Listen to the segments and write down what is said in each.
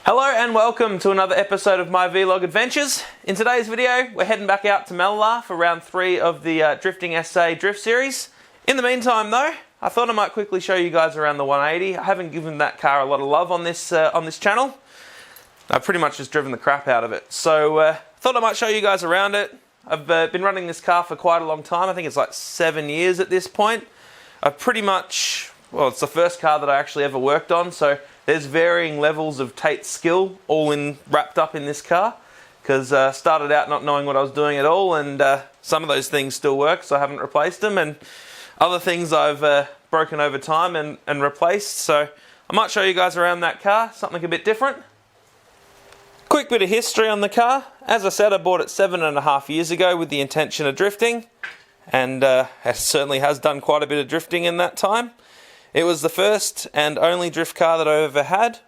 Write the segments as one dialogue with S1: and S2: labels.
S1: Hello and welcome to another episode of my vlog adventures. In today's video, we're heading back out to Mallala for round 3 of the Drifting SA Drift Series. In the meantime though, I thought I might quickly show you guys around the 180. I haven't given that car a lot of love on this channel. I've pretty much just driven the crap out of it. So thought I might show you guys around it. I've been running this car for quite a long time. I think it's like 7 years at this point. I've pretty much, well, it's the first car that I actually ever worked on, so there's varying levels of Tates skill all wrapped up in this car, because I started out not knowing what I was doing at all, and some of those things still work, so I haven't replaced them, and other things I've broken over time and replaced. So I might show you guys around that car, something a bit different. Quick bit of history on the car. As I said, I bought it 7.5 years ago with the intention of drifting, and it certainly has done quite a bit of drifting in that time. It was the first and only drift car that I ever had.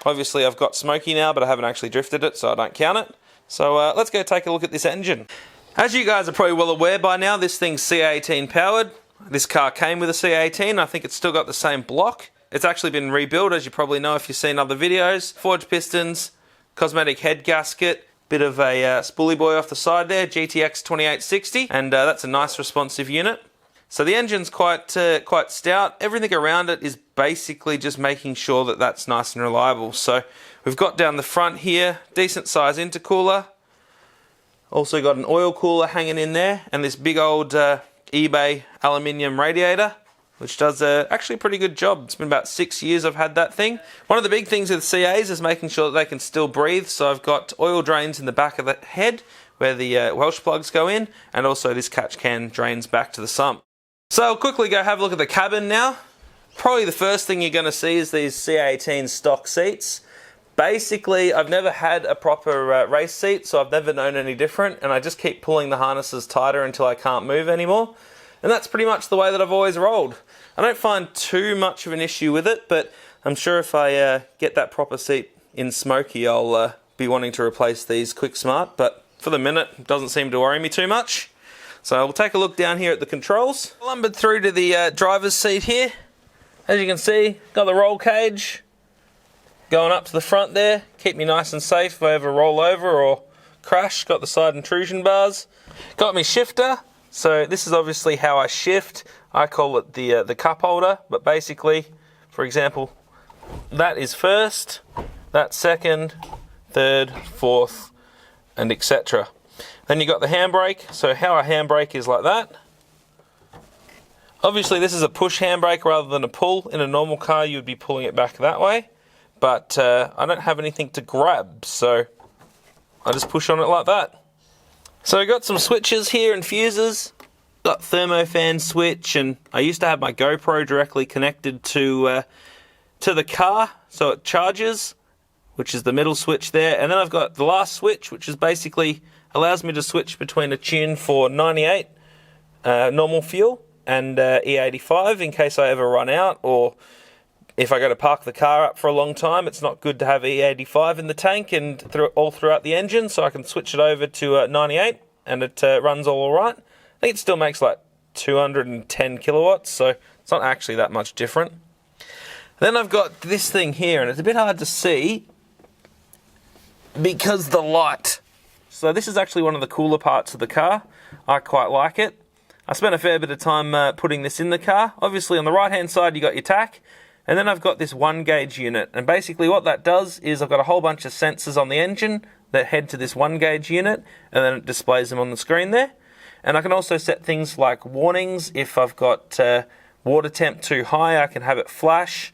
S1: Obviously I've got Smokey now, but I haven't actually drifted it, so I don't count it. So let's go take a look at this engine. As you guys are probably well aware by now, this thing's CA18 powered. This car came with a CA18. I think it's still got the same block. It's actually been rebuilt, as you probably know if you've seen other videos. Forged pistons, cosmetic head gasket, bit of a spoolie boy off the side there, GTX 2860, and that's a nice responsive unit. So the engine's quite stout. Everything around it is basically just making sure that that's nice and reliable. So we've got down the front here, decent size intercooler. Also got an oil cooler hanging in there, and this big old eBay aluminium radiator, which does actually a pretty good job. It's been about 6 years I've had that thing. One of the big things with CAs is making sure that they can still breathe. So I've got oil drains in the back of the head where the Welsh plugs go in, and also this catch can drains back to the sump. So I'll quickly go have a look at the cabin now. Probably the first thing you're going to see is these CA18 stock seats. Basically, I've never had a proper race seat, so I've never known any different, and I just keep pulling the harnesses tighter until I can't move anymore. And that's pretty much the way that I've always rolled. I don't find too much of an issue with it, but I'm sure if I get that proper seat in Smokey, I'll be wanting to replace these quick smart, but for the minute, it doesn't seem to worry me too much. So we'll take a look down here at the controls. Lumbered through to the driver's seat here. As you can see, got the roll cage going up to the front there. Keep me nice and safe if I ever roll over or crash. Got the side intrusion bars. Got me shifter. So this is obviously how I shift. I call it the cup holder, but basically, for example, that is first, that's second, third, fourth, and etc. Then you got the handbrake. So how I handbrake is like that. Obviously this is a push handbrake rather than a pull. In a normal car you would be pulling it back that way, but I don't have anything to grab, so I just push on it like that. So I got some switches here and fuses. Got thermofan switch, and I used to have my GoPro directly connected to the car, so it charges, which is the middle switch there. And then I've got the last switch, which is basically allows me to switch between a tune for 98 normal fuel and E85 in case I ever run out, or if I go to park the car up for a long time. It's not good to have E85 in the tank and all throughout the engine, so I can switch it over to 98 and it runs all right. I think it still makes like 210 kilowatts, so it's not actually that much different. Then I've got this thing here, and it's a bit hard to see because the light. So this is actually one of the cooler parts of the car. I quite like it. I spent a fair bit of time putting this in the car. Obviously on the right hand side you got your tack, and then I've got this 1 gauge unit, and basically what that does is I've got a whole bunch of sensors on the engine that head to this 1 gauge unit, and then it displays them on the screen there. And I can also set things like warnings. If I've got water temp too high, I can have it flash,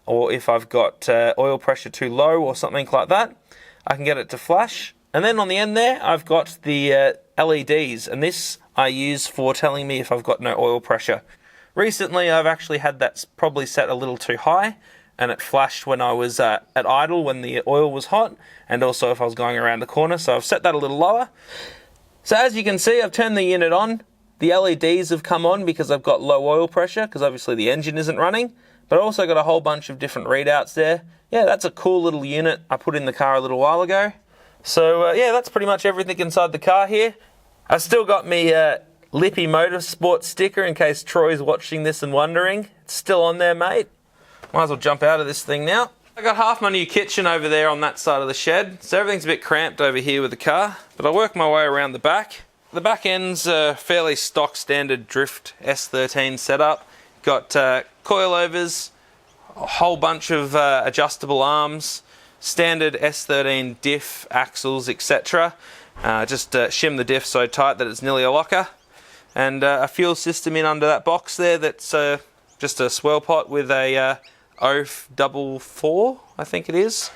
S1: or if I've got oil pressure too low or something like that, I can get it to flash. And then on the end there, I've got the LEDs, and this I use for telling me if I've got no oil pressure. Recently, I've actually had that probably set a little too high, and it flashed when I was at idle when the oil was hot, and also if I was going around the corner, so I've set that a little lower. So as you can see, I've turned the unit on. The LEDs have come on because I've got low oil pressure, because obviously the engine isn't running, but I also got a whole bunch of different readouts there. Yeah, that's a cool little unit I put in the car a little while ago. So yeah, that's pretty much everything inside the car here. I've still got me Lippy Motorsport sticker in case Troy's watching this and wondering. It's still on there, mate. Might as well jump out of this thing now. I got half my new kitchen over there on that side of the shed, so everything's a bit cramped over here with the car, but I'll work my way around the back. The back end's a fairly stock standard drift S13 setup. Got coilovers, a whole bunch of adjustable arms, standard S13 diff, axles, etc. Just shim the diff so tight that it's nearly a locker. And a fuel system in under that box there that's just a swirl pot with a O44, I think it is.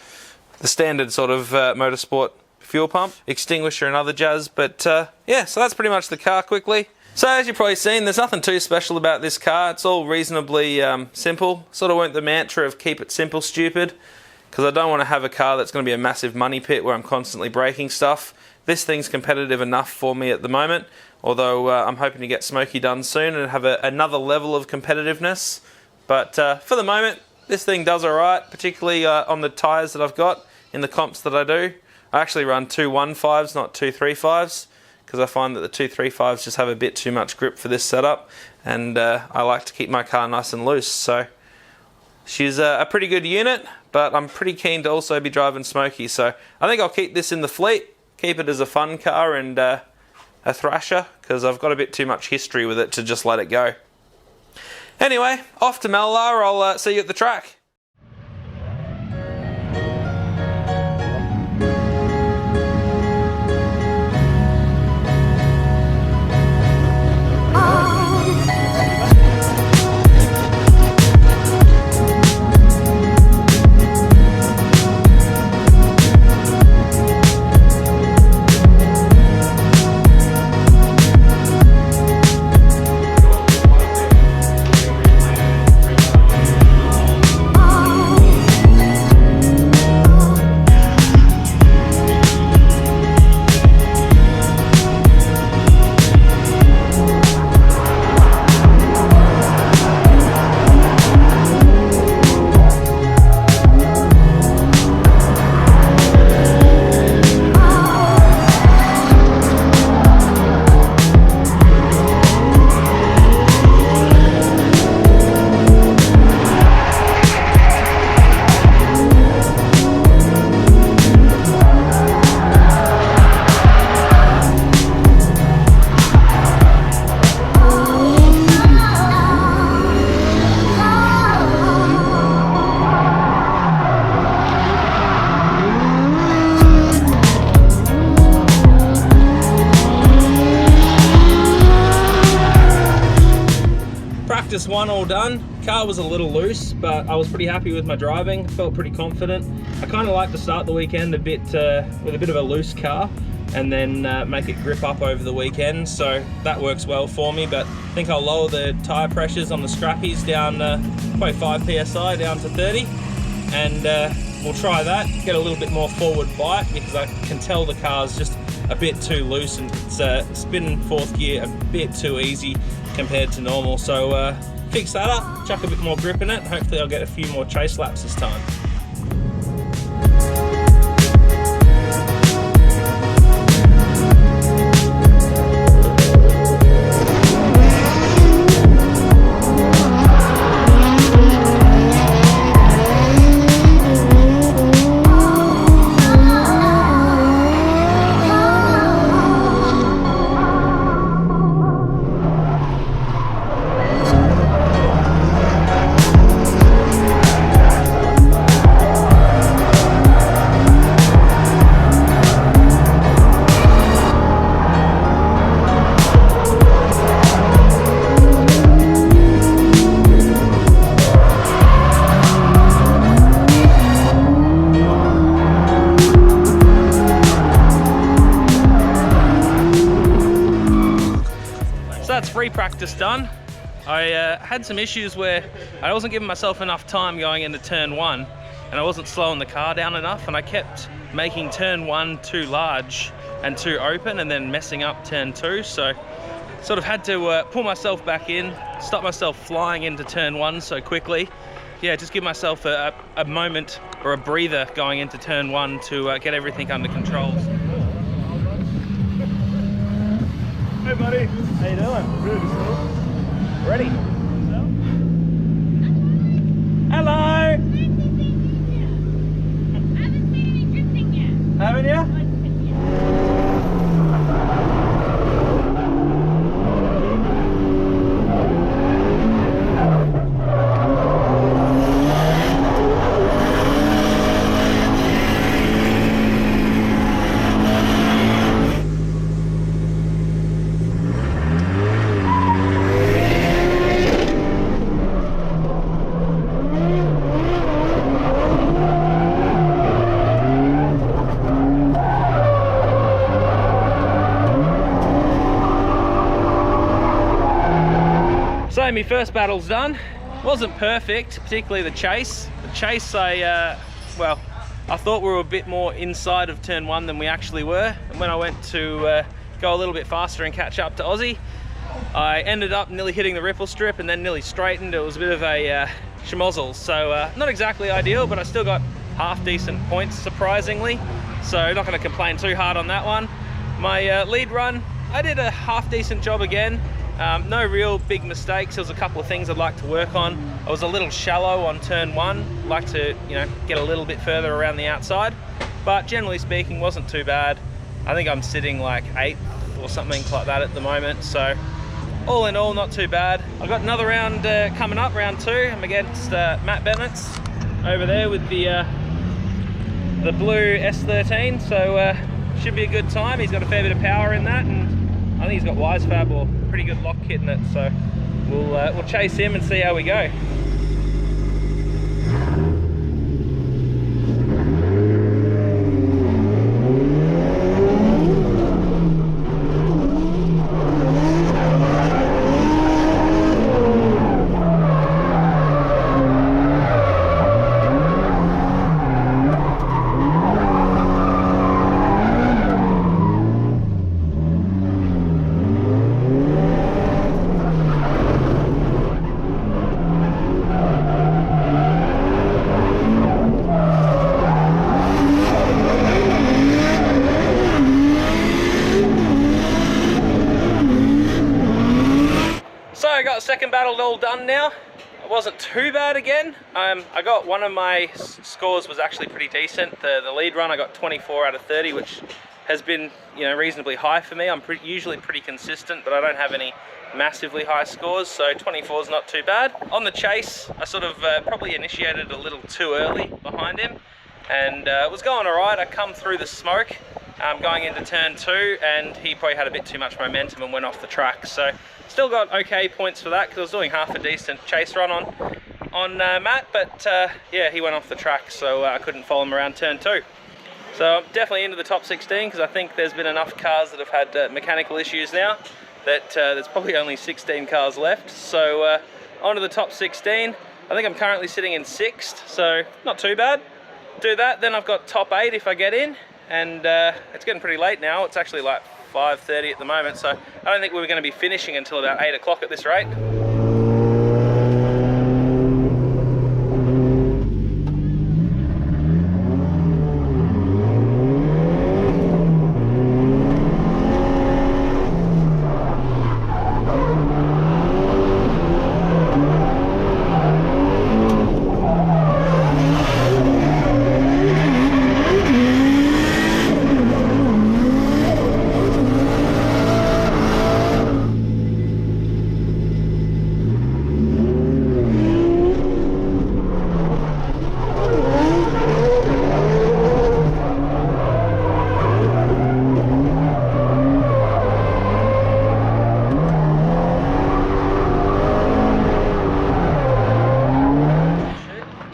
S1: The standard sort of motorsport fuel pump, extinguisher and other jazz. But yeah, so that's pretty much the car quickly. So as you've probably seen, there's nothing too special about this car. It's all reasonably simple. Sort of went the mantra of keep it simple, stupid, because I don't want to have a car that's going to be a massive money pit where I'm constantly breaking stuff. This thing's competitive enough for me at the moment, although I'm hoping to get Smokey done soon and have another level of competitiveness. But for the moment, this thing does alright, particularly on the tyres that I've got in the comps that I do. I actually run 215s, not 235s, because I find that the 235s just have a bit too much grip for this setup, and I like to keep my car nice and loose. So she's a pretty good unit, but I'm pretty keen to also be driving Smokey, so I think I'll keep this in the fleet, keep it as a fun car and a thrasher, because I've got a bit too much history with it to just let it go. Anyway, off to Mallala. I'll see you at the track. Practice one all done. Car was a little loose, but I was pretty happy with my driving, felt pretty confident. I kind of like to start the weekend a bit with a bit of a loose car and then make it grip up over the weekend, so that works well for me. But I think I'll lower the tyre pressures on the scrappies down probably 5 psi down to 30, and we'll try that, get a little bit more forward bite, because I can tell the car's just a bit too loose and it's spinning fourth gear a bit too easy compared to normal. So fix that up, chuck a bit more grip in it, hopefully I'll get a few more chase laps this time. That's free practice done. I had some issues where I wasn't giving myself enough time going into turn one, and I wasn't slowing the car down enough, and I kept making turn one too large and too open and then messing up turn two. So sort of had to pull myself back in, stop myself flying into turn one so quickly. Yeah, just give myself a moment or a breather going into turn one to get everything under control.
S2: Hey buddy, how you doing? Good, yourself?
S1: Ready?
S2: Hello!
S1: So my first battle's done. Wasn't perfect, particularly the chase. The chase, I thought we were a bit more inside of turn 1 than we actually were. And when I went to go a little bit faster and catch up to Aussie, I ended up nearly hitting the ripple strip and then nearly straightened. It was a bit of a schmozzle. So not exactly ideal, but I still got half decent points, surprisingly. So not going to complain too hard on that one. My lead run, I did a half decent job again. No real big mistakes. There was a couple of things I'd like to work on. I was a little shallow on turn 1. Like to, get a little bit further around the outside. But generally speaking, wasn't too bad. I think I'm sitting like 8th or something like that at the moment. So all in all, not too bad. I've got another round coming up, round 2. I'm against Matt Bennett's over there with the blue S13. So should be a good time. He's got a fair bit of power in that, and I think he's got Wisefab or pretty good lock kit in it. So we'll chase him and see how we go. Second battle all done now. It wasn't too bad again. I got one of my scores was actually pretty decent. The lead run I got 24 out of 30, which has been reasonably high for me. I'm usually pretty consistent, but I don't have any massively high scores, so 24 is not too bad. On the chase, I sort of probably initiated a little too early behind him, and it was going all right. I come through the smoke going into turn 2, and he probably had a bit too much momentum and went off the track. So still got okay points for that because I was doing half a decent chase run on Matt, but yeah, he went off the track, so I couldn't follow him around turn 2. So I'm definitely into the top 16 because I think there's been enough cars that have had mechanical issues now that there's probably only 16 cars left. So on to the top 16. I think I'm currently sitting in 6th, so not too bad. Do that, then I've got top 8 if I get in, and it's getting pretty late now. It's actually like 5:30 at the moment, so I don't think we were going to be finishing until about 8 o'clock at this rate.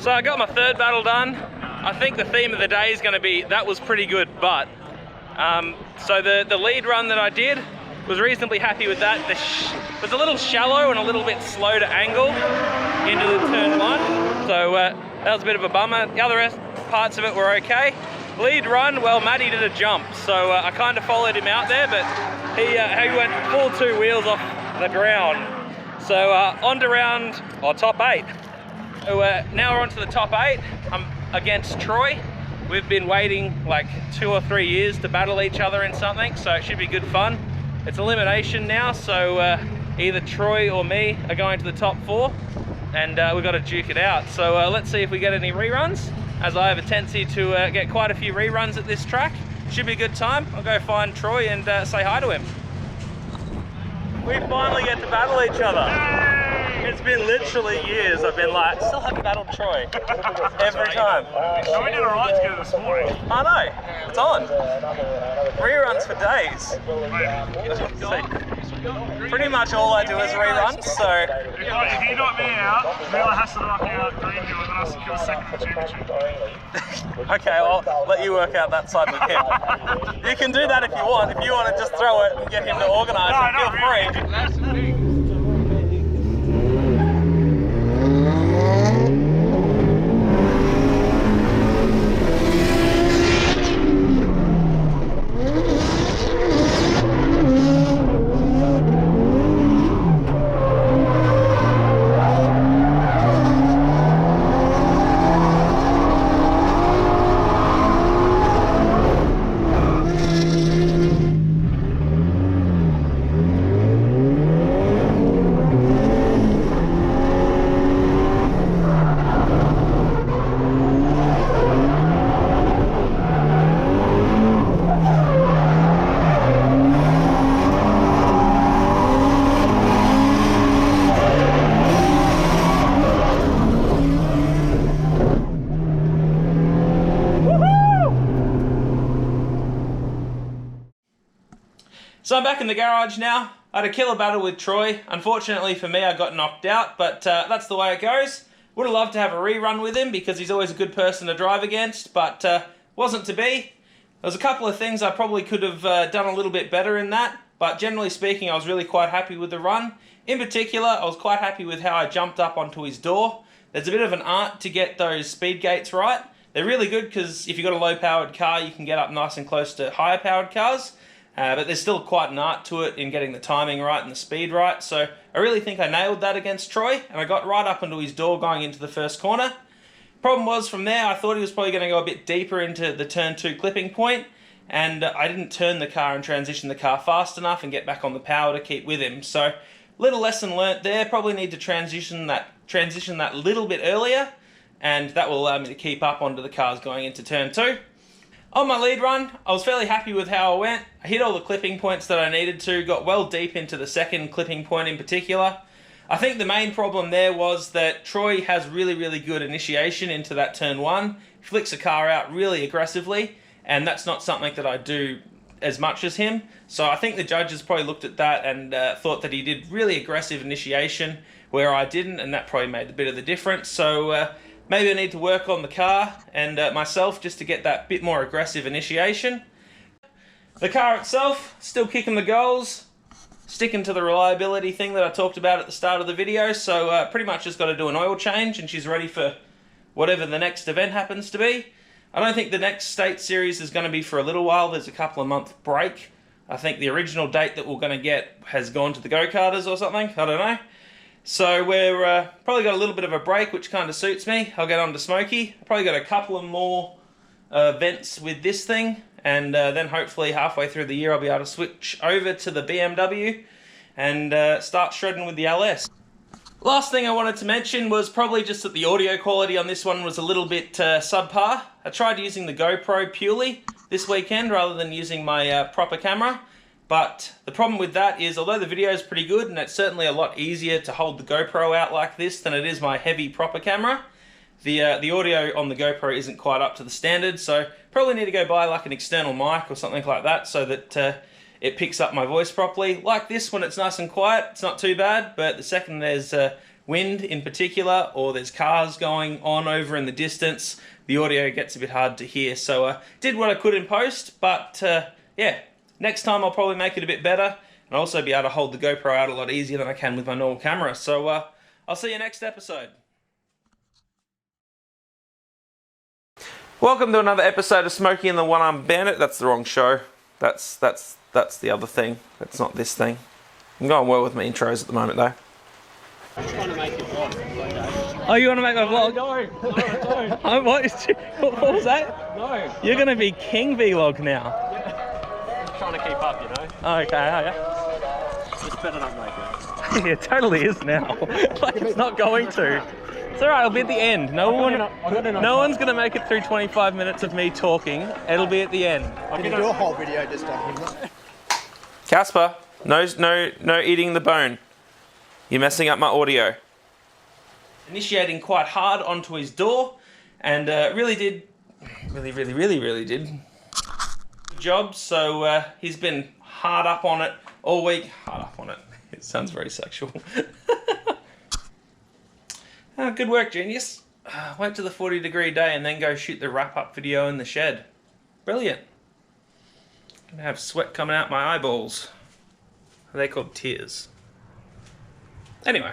S1: So I got my third battle done. I think the theme of the day is going to be that was pretty good, but so the lead run that I did was reasonably happy with that. It was a little shallow and a little bit slow to angle into the turn 1, so that was a bit of a bummer. The other parts of it were okay. Lead run, well, Matty did a jump, so I kind of followed him out there, but he went full 2 wheels off the ground. So on to round, top 8. So now we're on to the top 8. I'm against Troy. We've been waiting like 2 or 3 years to battle each other in something, so it should be good fun. It's elimination now, so either Troy or me are going to the top 4, and we've got to duke it out. So let's see if we get any reruns, as I have a tendency to get quite a few reruns at this track. Should be a good time. I'll go find Troy and say hi to him. We finally get to battle each other. It's been literally years. I've been like, still haven't battled Troy. Every time.
S2: No, we did alright together this morning.
S1: I know. It's on. Reruns for days. Pretty much all I do is reruns, so...
S2: If you knock me out, Mallala has to knock out Greenhill and then I secure second for championship.
S1: Okay, I'll let you work out that side with him. You can do that if you want. If you want to just throw it and get him to organise it, feel free. So I'm back in the garage now. I had a killer battle with Troy. Unfortunately for me, I got knocked out, but that's the way it goes. Would have loved to have a rerun with him because he's always a good person to drive against, but wasn't to be. There was a couple of things I probably could have done a little bit better in that, but generally speaking, I was really quite happy with the run. In particular, I was quite happy with how I jumped up onto his door. There's a bit of an art to get those speed gates right. They're really good because if you've got a low-powered car, you can get up nice and close to higher-powered cars. But there's still quite an art to it in getting the timing right and the speed right. So I really think I nailed that against Troy, and I got right up onto his door going into the first corner. Problem was, from there, I thought he was probably going to go a bit deeper into the turn 2 clipping point, and I didn't turn the car and transition the car fast enough and get back on the power to keep with him. So little lesson learnt there. Probably need to transition that little bit earlier, and that will allow me to keep up onto the cars going into turn 2. On my lead run, I was fairly happy with how I went. I hit all the clipping points that I needed to, got well deep into the second clipping point in particular. I think the main problem there was that Troy has really, really good initiation into that turn 1. He flicks the car out really aggressively, and that's not something that I do as much as him. So I think the judges probably looked at that and thought that he did really aggressive initiation where I didn't, and that probably made a bit of the difference. So maybe I need to work on the car and myself just to get that bit more aggressive initiation. The car itself, still kicking the goals, sticking to the reliability thing that I talked about at the start of the video, so pretty much just got to do an oil change and she's ready for whatever the next event happens to be. I don't think the next state series is going to be for a little while. There's a couple of month break. I think the original date that we're going to get has gone to the go-karters or something, I don't know. So we're probably got a little bit of a break, which kind of suits me. I'll get on to Smokey. Probably got a couple of more events with this thing, and then hopefully halfway through the year I'll be able to switch over to the BMW and start shredding with the LS. Last thing I wanted to mention was probably just that the audio quality on this one was a little bit subpar. I tried using the GoPro purely this weekend rather than using my proper camera. But the problem with that is, although the video is pretty good, and it's certainly a lot easier to hold the GoPro out like this than it is my heavy proper camera, the audio on the GoPro isn't quite up to the standard, so probably need to go buy like an external mic or something like that so that it picks up my voice properly. Like this, when it's nice and quiet, it's not too bad, but the second there's wind in particular, or there's cars going on over in the distance, the audio gets a bit hard to hear. So did what I could in post, but yeah. Next time I'll probably make it a bit better, and I'll also be able to hold the GoPro out a lot easier than I can with my normal camera. So I'll see you next episode. Welcome to another episode of Smokey and the One-Armed Bandit. That's the wrong show. That's the other thing. That's not this thing. I'm going well with my intros at the moment though.
S3: I'm trying to make it vlog.
S1: Oh, you want to make my vlog?
S3: No.
S1: What was that?
S3: No.
S1: You're going to be king vlog now.
S3: Trying to keep up, you know.
S1: Okay, yeah.
S3: It's better not make it.
S1: Yeah, it totally is now. Like, it's not going to. It's alright, it'll be at the end. No one's going to make it through 25 minutes of me talking. It'll be at the end.
S4: Can you do a whole video just on him?
S1: Casper, no eating the bone. You're messing up my audio. Initiating quite hard onto his door, and really did job. So he's been hard up on it all week. Hard up on it. It sounds very sexual. Good work, genius. Wait till the 40-degree day and then go shoot the wrap-up video in the shed. Brilliant. Gonna have sweat coming out my eyeballs. Are they called tears? Anyway.